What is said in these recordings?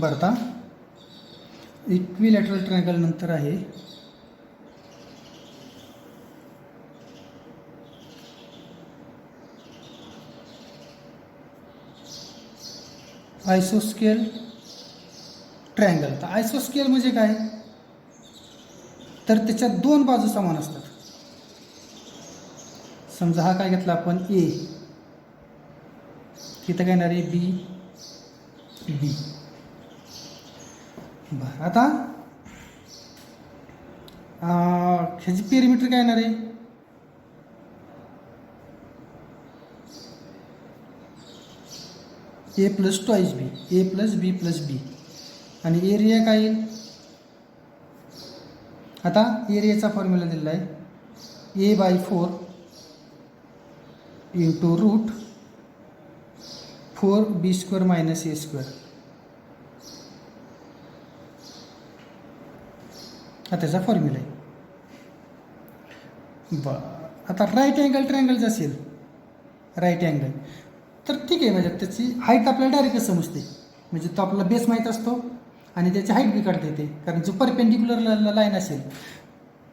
बरं, आता equilateral triangle नंतर आहे आयसोस्केल ट्रायंगल. तर आयसोस्केल म्हणजे काय, तर त्याच्या दोन बाजू समान असतात. समजा हा काय घेतला आपण ए, तिथं काय येणार आहे बी, बी. बरं, आता ह्याची पेरिमीटर काय येणार आहे, ए प्लस ट्वाईस बी, ए प्लस बी प्लस बी. आणि एरिया काय येईल, आता एरियाचा फॉर्म्युला दिलेला आहे A/4 into route 4b² minus a². हा त्याचा फॉर्म्युला आहे. बरं, आता राईट अँगल ट्रायंगलचं असेल राईट अँगल, तर ठीक आहे. म्हणजे त्याची हाईट आपल्याला डायरेक्टच समजते. म्हणजे तो आपला बेस माहीत असतो आणि त्याची हाईट बी काढता येते. कारण जो परपेंडिक्युलर लाईन असेल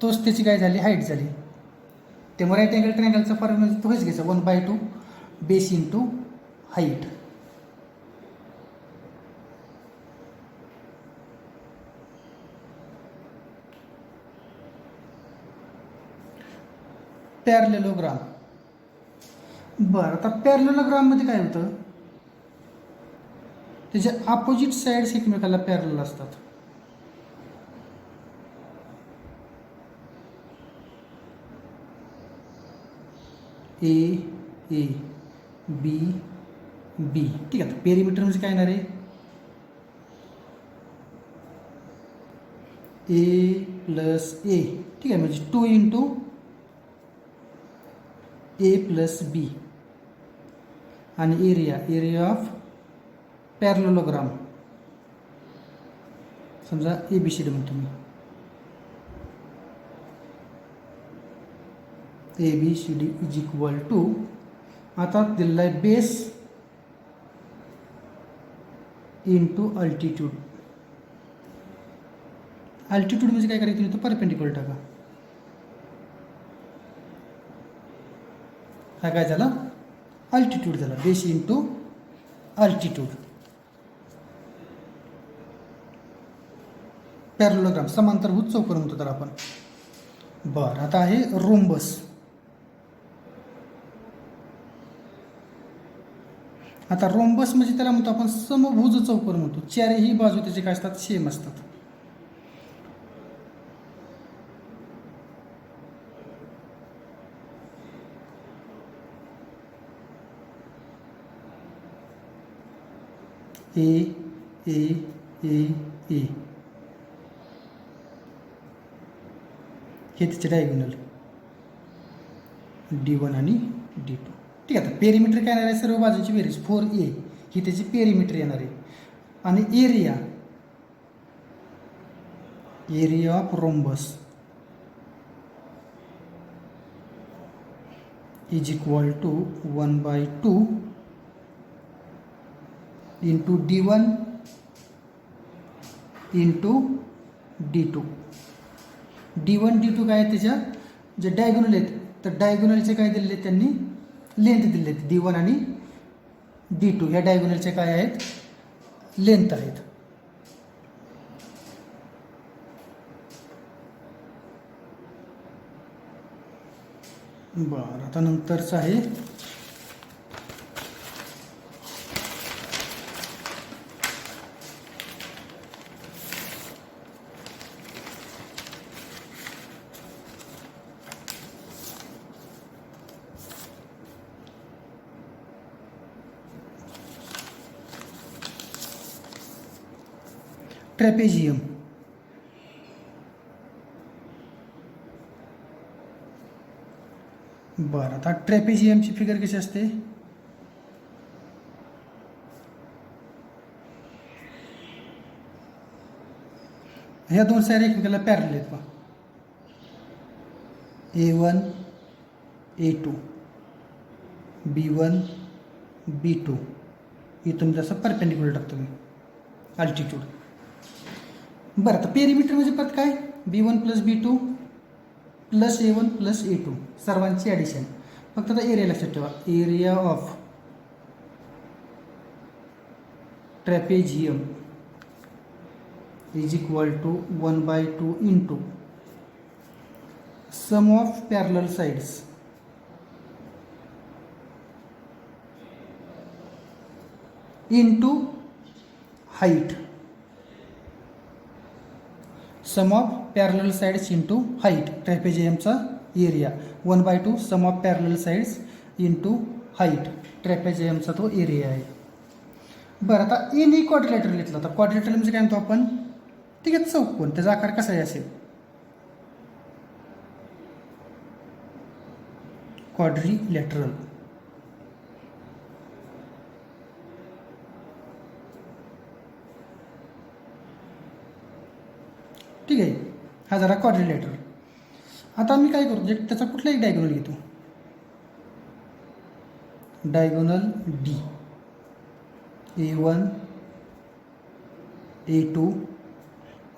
तोच त्याची काय झाली, हाईट झाली. त्यामुळे राईट अँगल ट्रायंगलचा फॉर्म्युला तोच घ्यायचा, 1/2 बेस इंटू हाईट. पॅरलेलोग्राम. बरं, आता पॅरलेलोग्राममध्ये काय होतं, त्याचे अपोजिट साईड्स एकमेकाला पॅरल असतात. ए ए, बी बी. ठीक आहे. पेरिमीटर म्हणजे काय येणार आहे, ए प्लस ए. ठीक आहे, म्हणजे 2 इंटू ए प्लस बी. आणि एरिया ऑफ पॅरलेलोग्राम समजा ABCD म्हणतो मी, ABCD इज इक्वल टू, आता दिलेला आहे बेस इंटू अल्टिट्यूड. अल्टिट्यूड म्हणजे काय करायचं, तो परपेंडिक्युलर टाका. हा काय झाला, अल्टिट्यूड झाला, बेस इंटू अल्टिट्यूड. पॅरलेलोग्राम समांतरभुज चौकोन म्हणतो तर आपण. बरं, आता आहे रोम्बस. आता रोम्बस म्हणजे त्याला म्हणतो आपण समभुज चौकोन म्हणतो. चारही बाजू त्याचे काय असतात, सेम असतात. ए ए ए ए हे त्याचे डायगोनल D1 आणि D2. ठीक आहे. आता पेरिमीटर काय येणार आहे, सर्व बाजूची बेरीज 4A ही त्याची पेरिमीटर येणार आहे. आणि area of rhombus is equal to 1/2 into D1 into D2. D1 D2 काय आहे, त्याच्या जे डायगोनल आहेत तर डायगोनलचे काय दिलेले आहेत, त्यांनी लेंथ दिलेले आहेत. D1 आणि D2 ह्या डायगोनलचे काय आहेत, लेंथ आहेत. बरं, आता नंतरचं आहे ट्रॅपेझियम. बरं, आता ट्रॅपेझियमची फिगर कशी असते, ह्या दोन साईड एकमेकाला पॅरलल आहेत पहा, A1 A2 B1 B2. इथून जसं परपेंडिक्युलर टाकतो मी. अल्टिट्यूड. बरं, आता पेरिमीटर म्हणजे परत काय, B1 + B2 + A1 + A2 सर्वांची ॲडिशन. फक्त आता एरिया लक्षात ठेवा, area of trapezium is equal to 1/2 into sum of parallel sides into height. Sum of parallel sides into height. ट्रॅपेझियमचा area 1/2 sum of parallel sides into height. ट्रॅपेझियमचा तो area आहे. बरं, आता एनी क्वाड्रिलॅटरल घेतला. आता क्वाड्रिलॅटरल म्हणजे काय म्हणतो आपण, ठीक आहे, चौकोन. त्याचा आकार कसा आहे असेल, क्वाड्रिलॅटरल. ठीक आहे, हा जरा क्वाड्रिलॅटरल. आता मी काय करतो, त्याचा कुठलाही डायगोनल घेतो. Diagonal D, A1 A2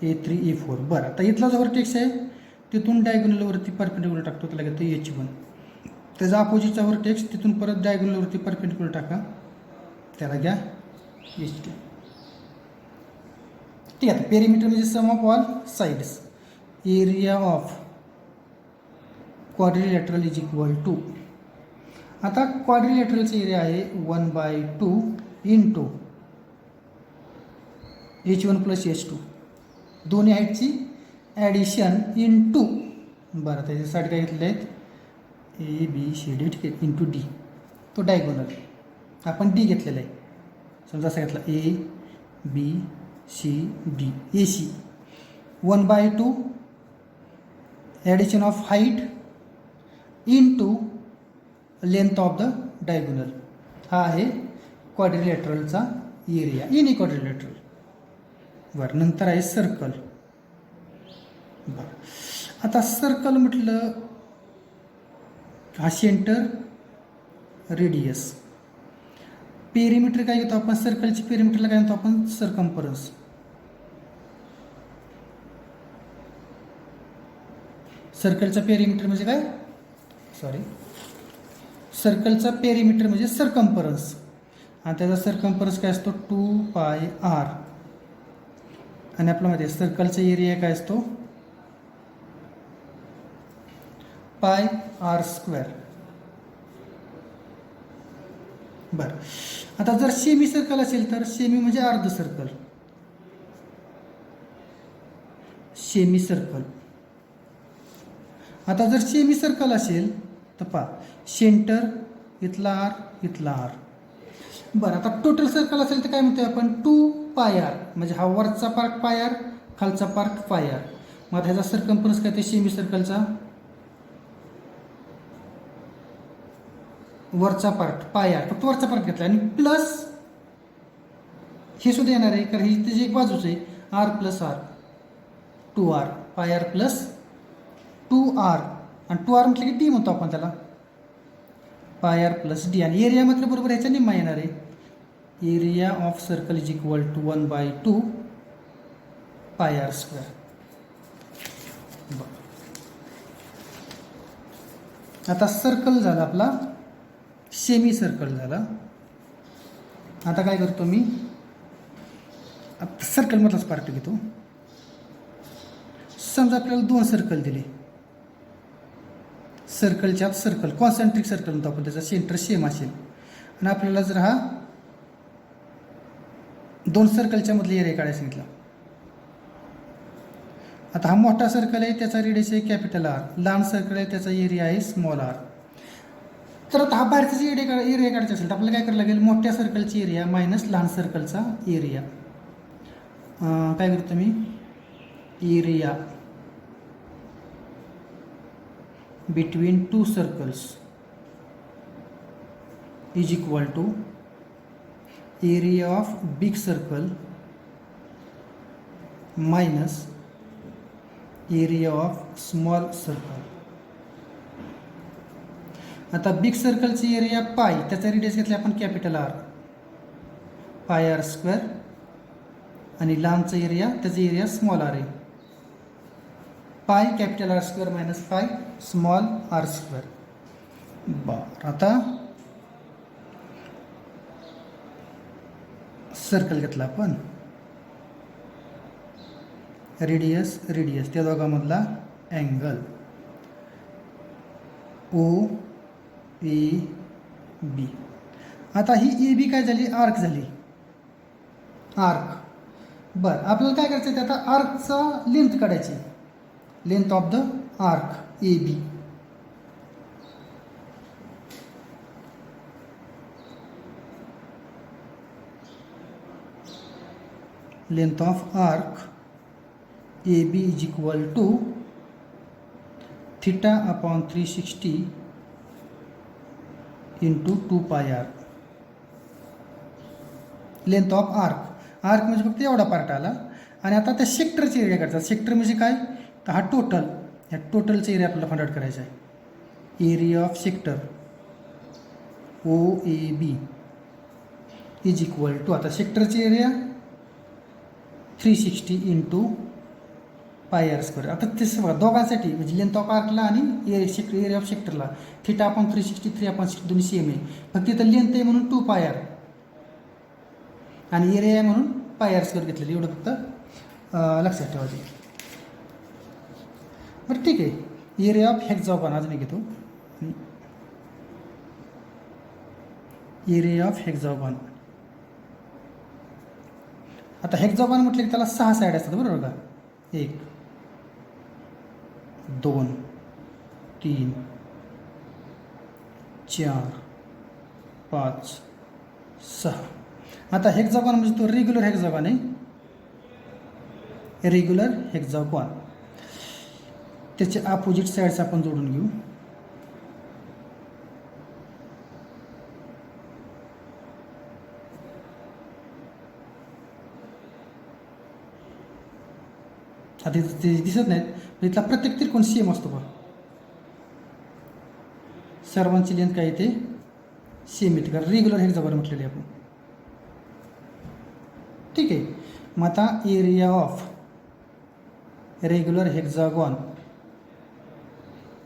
A3 A4. बरं, आता इथला जो व्हर्टेक्स आहे तिथून डायगोनलवरती परपेंडिक्युलर टाकतो, त्याला घेतो H1. त्याचा अपोजिटचा व्हर्टेक्स तिथून परत डायगोनलवरती परपेंडिक्युलर टाका, त्याला घ्या H2. ठीक आहे. पेरिमीटर म्हणजे sum of all sides. Area of quadrilateral is equal to, आता क्वाड्रिलॅटरलचा एरिया आहे 1/2 इंटू H1 + H2 दोन्ही हाईटची ॲडिशन इंटू. बरं, त्याच्यासाठी काय घेतले आहेत, ABCD, ठीक आहे, इंटू D. तो डायगोनल आपण D घेतलेला आहे. समजा असा घेतला ABCD AC. 1/2 addition of height into length of the diagonal. हा आहे क्वाड्रिलॅटरलचा एरिया, एनी क्वाड्रिलॅटरल. बरं, नंतर आहे सर्कल. बरं, आता सर्कल म्हटलं हा सेंटर, रेडियस. पेरिमीटर काय घेतो आपण, सर्कलची पेरिमीटरला काय म्हणतो आपण, सर्कम्फरन्स. सर्कलचा पेरिमीटर म्हणजे काय, सर्कलचा पेरिमीटर म्हणजे सर्कम्फरन्स. आणि त्याचा सर्कम्फरन्स काय असतो, 2πr. आणि आपल्यामध्ये सर्कलचा एरिया काय असतो, πr². बरं, आता जर सेमी सर्कल असेल तर सेमी म्हणजे अर्ध सर्कल, सेमी सर्कल. आता जर सेमी सर्कल असेल तर पहा, सेंटर इथला R, इथला R. बरं, आता टोटल सर्कल असेल तर काय म्हणतोय आपण, 2πr. म्हणजे हा वरचा पार्ट πr, खालचा पार्ट πr. मग ह्याचा सर्कम्फरन्स काय ते सेमी सर्कलचा वरचा पार्ट πr, फक्त वरचा पार्ट घेतला, आणि प्लस हे सुद्धा येणार आहे, कारण ही त्याची एक बाजूच आहे, R + R, 2r. πr + 2r. आणि 2r म्हटलं की D म्हणतो आपण त्याला, πr + D. आणि एरिया म्हटलं बरोबर ह्याच्या निम्मा येणार आहे. Area of circle is equal to 1/2 πr². आता सर्कल झाला आपला, सेमी सर्कल झाला. आता काय करतो मी, सर्कलमधलाच पार्ट घेतो. समजा आपल्याला 2 सर्कल दिले, सर्कलच्या आत सर्कल, कॉन्सेंट्रिक सर्कल म्हणतो आपण, त्याचा सेंटर सेम असेल. आणि आपल्याला जर हा 2 सर्कलच्या मधले एरिया काढायला सांगितला. आता हा मोठा सर्कल आहे, त्याचा रेडियस आहे कॅपिटल R. लहान सर्कल आहे, त्याचा एरिया आहे स्मॉल r. तर आता हा बाहेरचा एरिया काढायचा असेल तर आपल्याला काय करायला लागेल, मोठ्या सर्कलची एरिया मायनस लहान सर्कलचा एरिया. काय करतो मी, area between 2 circles is equal to area of big circle minus area of small circle. आता बिग सर्कलची एरिया पाय, त्याचा रेडियस घेतला आपण कॅपिटल R, πr², आणि लहानचा एरिया त्याचा एरिया स्मॉल आर आहे. Pi capital R square minus pi small R square. बरं, आता सर्कल घेतला आपण, रेडियस रेडियस त्या दोघांमधला अँगल ओ ए बी. आता ही ए बी काय झाली, आर्क झाली, आर्क. बरं, आपल्याला काय करायचं आहे, आता आर्कचा लेंथ काढायची, length of the arc A B. Length of arc A B is equal to theta upon 360 into 2 pi R. Length of arc, arc म्हणजे फक्त एवढा पार्ट आला. आणि आता त्या सेक्टरचे एरिया करतात. सेक्टर म्हणजे काय, तर हा टोटल, ह्या टोटलचा एरिया आपल्याला फाइंड आउट करायचा आहे. Area of sector O A B is equal to, आता सेक्टरचे area 360 into pi r square. आता ते बघा दोघांसाठी म्हणजे लेंथ ऑफ आर्कला आणि एरिया ऑफ सेक्टरला थीटा अपॉन 360 3 अपॉन 60 दोन्ही सेम आहे. फक्त इथं लेंथ आहे म्हणून 2 पाय आर आणि एरिया आहे म्हणून पाय आर स्क्वेअर घेतलेली, एवढं फक्त लक्षात ठेवा. बरं ठीक आहे. एरिया ऑफ हेक्झागॉन अजून घेतो, एरिया ऑफ हेक्झागॉन. आता हेक्झागॉन म्हटलं की त्याला 6 साईड असतात बरोबर का, 1 2 3 4 5 6. आता हेक्झागॉन म्हणजे तो रेग्युलर हेक्झागॉन आहे, रेग्युलर हेक्झागॉन. त्याचे अपोजिट साईड्स आपण जोडून घेऊ. आता ते दिसत नाहीत, इथला प्रत्येक त्रिकोण सेम असतो बघा, सर्वांची लेंथ काय येते सेम येते, कारण रेग्युलर हेक्झागॉन म्हटलेले आपण. ठीक आहे. मग आता area of regular hexagon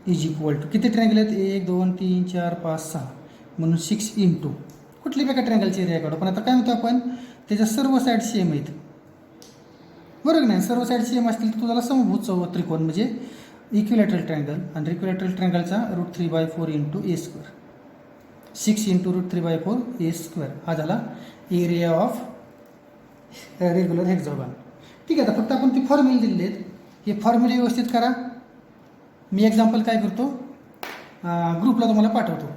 is equal to किती ट्रँगल आहेत, 1 2 3 4 5 6 म्हणून 6 इंटू कुठली एका ट्रँगलची एरिया काढू. पण आता काय म्हणतो आपण, त्याच्या सर्व साईड सेम आहेत बरोबर नाही. सर्व साईड सेम असतील तर तुम्हाला समभुज त्रिकोण म्हणजे इक्विलॅटरल ट्रँगल, आणि इक्विलॅटरल ट्रँगलचा √3/4 इंटू ए स्क्वेअर, 6 इंटू √3/4 ए स्क्वेअर. हा झाला एरिया ऑफ रेग्युलर हेक्झागॉन. ठीक आहे. आता फक्त आपण ती फॉर्म्युले दिलेले आहेत, हे फॉर्म्युले व्यवस्थित करा. मी एक्झाम्पल काय करतो, ग्रुपला तुम्हाला पाठवतो.